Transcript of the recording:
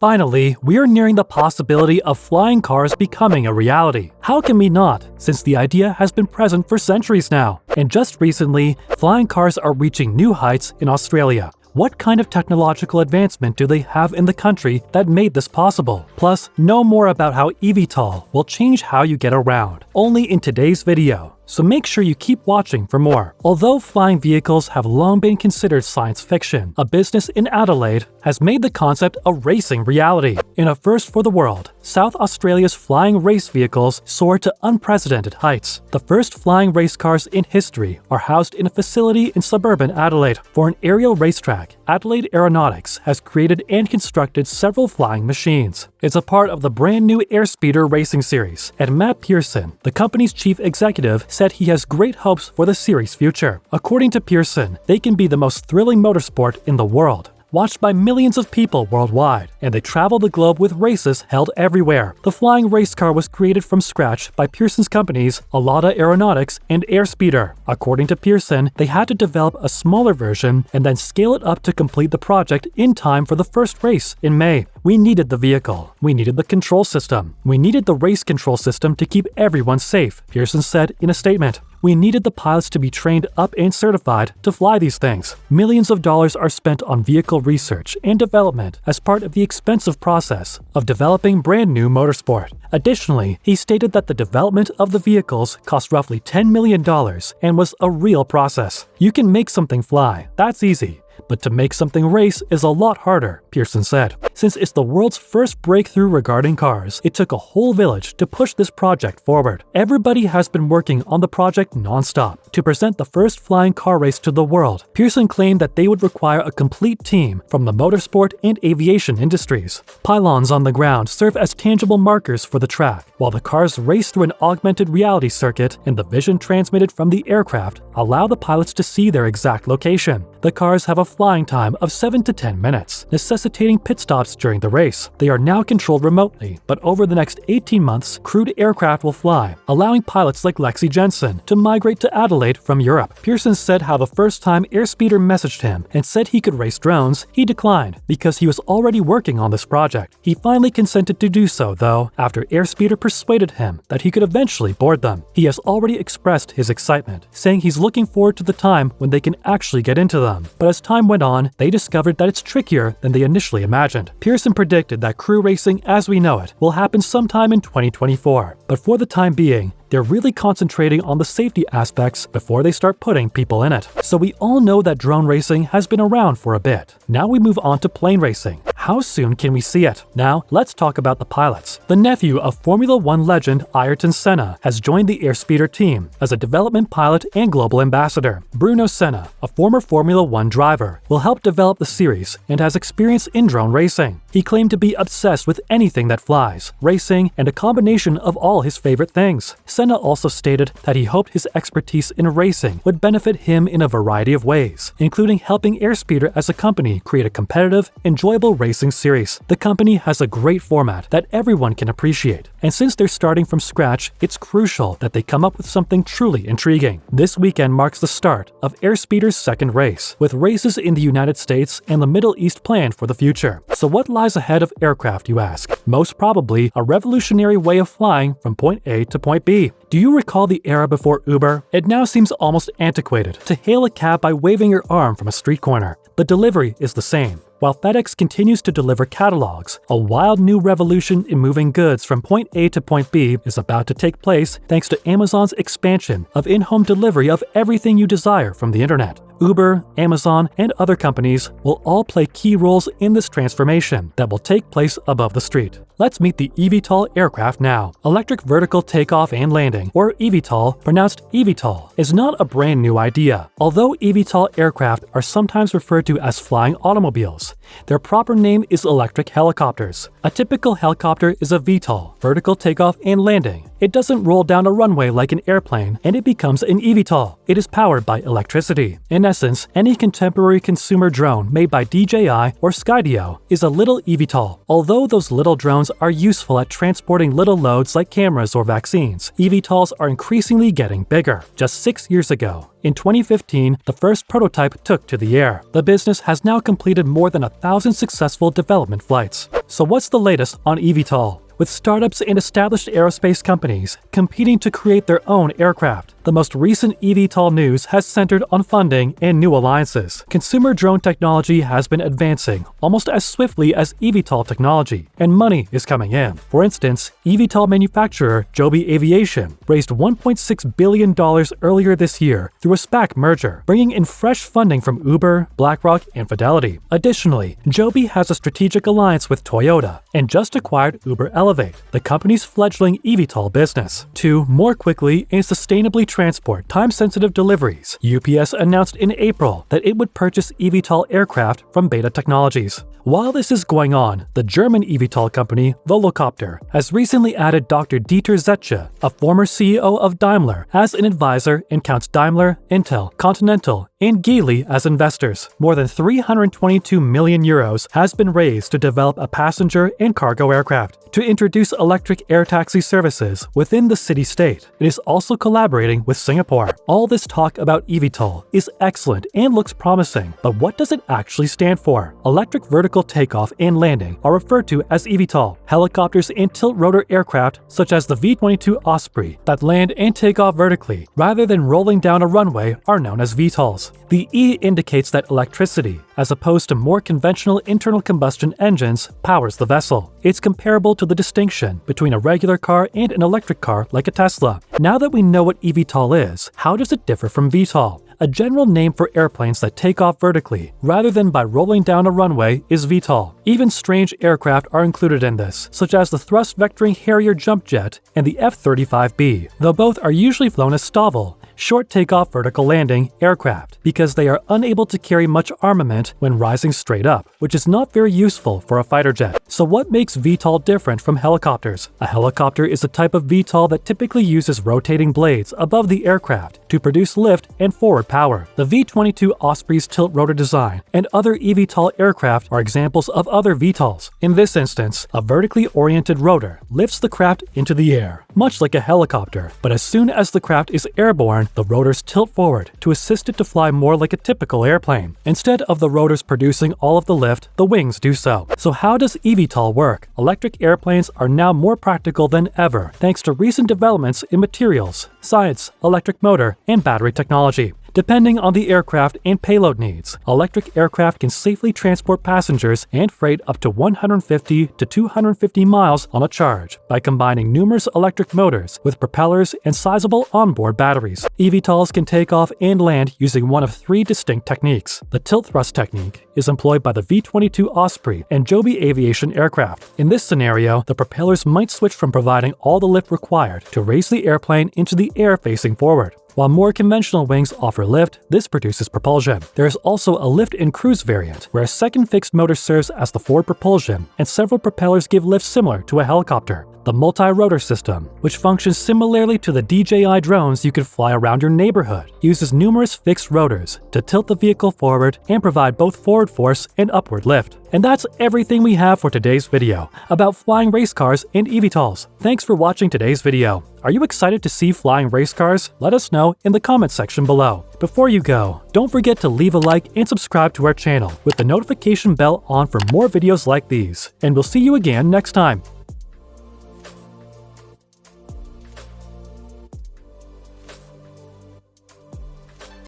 Finally, we are nearing the possibility of flying cars becoming a reality. How can we not, since the idea has been present for centuries now? And just recently, flying cars are reaching new heights in Australia. What kind of technological advancement do they have in the country that made this possible? Plus, know more about how eVTOL will change how you get around, only in today's video. So make sure you keep watching for more. Although flying vehicles have long been considered science fiction, a business in Adelaide has made the concept a racing reality. In a first for the world, South Australia's flying race vehicles soared to unprecedented heights. The first flying race cars in history are housed in a facility in suburban Adelaide. For an aerial racetrack, Adelaide Aeronautics has created and constructed several flying machines. It's a part of the brand new Airspeeder racing series, and Matt Pearson, the company's chief executive, said he has great hopes for the series' future. According to Pearson, they can be the most thrilling motorsport in the world, watched by millions of people worldwide, and they travel the globe with races held everywhere. The flying race car was created from scratch by Pearson's companies Alada Aeronautics and Airspeeder. According to Pearson, they had to develop a smaller version and then scale it up to complete the project in time for the first race in May. We needed the vehicle. We needed the control system. We needed the race control system to keep everyone safe, Pearson said in a statement. We needed the pilots to be trained up and certified to fly these things. Millions of dollars are spent on vehicle research and development as part of the expensive process of developing brand new motorsport. Additionally, he stated that the development of the vehicles cost roughly $10 million and was a real process. You can make something fly, that's easy. But to make something race is a lot harder, Pearson said. Since it's the world's first breakthrough regarding cars, it took a whole village to push this project forward. Everybody has been working on the project non-stop to present the first flying car race to the world. Pearson claimed that they would require a complete team from the motorsport and aviation industries. Pylons on the ground serve as tangible markers for the track, while the cars race through an augmented reality circuit, and the vision transmitted from the aircraft allow the pilots to see their exact location. The cars have a flying time of 7 to 10 minutes, necessitating pit stops during the race. They are now controlled remotely, but over the next 18 months, crewed aircraft will fly, allowing pilots like Lexi Jensen to migrate to Adelaide from Europe. Pearson said how the first time Airspeeder messaged him and said he could race drones, he declined because he was already working on this project. He finally consented to do so, though, after Airspeeder persuaded him that he could eventually board them. He has already expressed his excitement, saying he's looking forward to the time when they can actually get into them. But as time went on, they discovered that it's trickier than they initially imagined. Pearson predicted that crew racing as we know it will happen sometime in 2024. But for the time being, they're really concentrating on the safety aspects before they start putting people in it. So we all know that drone racing has been around for a bit. Now we move on to plane racing. How soon can we see it? Now, let's talk about the pilots. The nephew of Formula One legend Ayrton Senna has joined the Airspeeder team as a development pilot and global ambassador. Bruno Senna, a former Formula One driver, will help develop the series and has experience in drone racing. He claimed to be obsessed with anything that flies, racing, and a combination of all his favorite things. Senna also stated that he hoped his expertise in racing would benefit him in a variety of ways, including helping Airspeeder as a company create a competitive, enjoyable racing series. The company has a great format that everyone can appreciate, and since they're starting from scratch, it's crucial that they come up with something truly intriguing. This weekend marks the start of Airspeeder's second race, with races in the United States and the Middle East planned for the future. So what lies ahead of aircraft, you ask? Most probably a revolutionary way of flying from point A to point B. Do you recall the era before Uber? It now seems almost antiquated to hail a cab by waving your arm from a street corner. The delivery is the same. While FedEx continues to deliver catalogs, a wild new revolution in moving goods from point A to point B is about to take place thanks to Amazon's expansion of in-home delivery of everything you desire from the internet. Uber, Amazon, and other companies will all play key roles in this transformation that will take place above the street. Let's meet the eVTOL aircraft now. Electric Vertical Takeoff and Landing, or eVTOL, pronounced eVTOL, is not a brand new idea. Although eVTOL aircraft are sometimes referred to as flying automobiles, their proper name is electric helicopters. A typical helicopter is a VTOL, vertical takeoff and landing. It doesn't roll down a runway like an airplane, and it becomes an eVTOL. It is powered by electricity. In essence, any contemporary consumer drone made by DJI or Skydio is a little eVTOL. Although those little drones are useful at transporting little loads like cameras or vaccines, eVTOLs are increasingly getting bigger. Just 6 years ago, in 2015, the first prototype took to the air. The business has now completed more than 1,000 successful development flights. So what's the latest on eVTOL? With startups and established aerospace companies competing to create their own aircraft, the most recent eVTOL news has centered on funding and new alliances. Consumer drone technology has been advancing almost as swiftly as eVTOL technology, and money is coming in. For instance, eVTOL manufacturer Joby Aviation raised $1.6 billion earlier this year through a SPAC merger, bringing in fresh funding from Uber, BlackRock, and Fidelity. Additionally, Joby has a strategic alliance with Toyota and just acquired Uber Elevate, the company's fledgling eVTOL business, to more quickly and sustainably transport time-sensitive deliveries. UPS announced in April that it would purchase eVTOL aircraft from Beta Technologies. While this is going on, the German eVTOL company Volocopter has recently added Dr. Dieter Zetsche, a former CEO of Daimler, as an advisor and counts Daimler, Intel, Continental, and Geely as investors. More than 322 million euros has been raised to develop a passenger and cargo aircraft to introduce electric air taxi services within the city-state. It is also collaborating with Singapore. All this talk about eVTOL is excellent and looks promising, but what does it actually stand for? Electric vertical takeoff and landing are referred to as eVTOL. Helicopters and tilt-rotor aircraft, such as the V-22 Osprey, that land and take off vertically rather than rolling down a runway are known as VTOLs. The E indicates that electricity, as opposed to more conventional internal combustion engines, powers the vessel. It's comparable to the distinction between a regular car and an electric car like a Tesla. Now that we know what eVTOL is, how does it differ from VTOL? A general name for airplanes that take off vertically, rather than by rolling down a runway, is VTOL. Even strange aircraft are included in this, such as the thrust-vectoring Harrier jump jet and the F-35B, though both are usually flown as STOVL, short takeoff vertical landing aircraft, because they are unable to carry much armament when rising straight up, which is not very useful for a fighter jet. So what makes VTOL different from helicopters? A helicopter is a type of VTOL that typically uses rotating blades above the aircraft to produce lift and forward power. The V-22 Osprey's tilt-rotor design and other eVTOL aircraft are examples of other VTOLs. In this instance, a vertically oriented rotor lifts the craft into the air, much like a helicopter, but as soon as the craft is airborne, the rotors tilt forward to assist it to fly more like a typical airplane. Instead of the rotors producing all of the lift, the wings do so. So how does eVTOL work? Electric airplanes are now more practical than ever thanks to recent developments in materials, science, electric motor, and battery technology. Depending on the aircraft and payload needs, electric aircraft can safely transport passengers and freight up to 150 to 250 miles on a charge by combining numerous electric motors with propellers and sizable onboard batteries. eVTOLs can take off and land using one of 3 distinct techniques. The tilt thrust technique is employed by the V-22 Osprey and Joby Aviation aircraft. In this scenario, the propellers might switch from providing all the lift required to raise the airplane into the air facing forward. While more conventional wings offer lift, this produces propulsion. There is also a lift and cruise variant, where a second fixed motor serves as the forward propulsion, and several propellers give lift similar to a helicopter. The multi-rotor system, which functions similarly to the DJI drones you could fly around your neighborhood, uses numerous fixed rotors to tilt the vehicle forward and provide both forward force and upward lift. And that's everything we have for today's video about flying race cars and eVTOLs. Thanks for watching today's video. Are you excited to see flying race cars? Let us know in the comments section below. Before you go, don't forget to leave a like and subscribe to our channel with the notification bell on for more videos like these. And we'll see you again next time.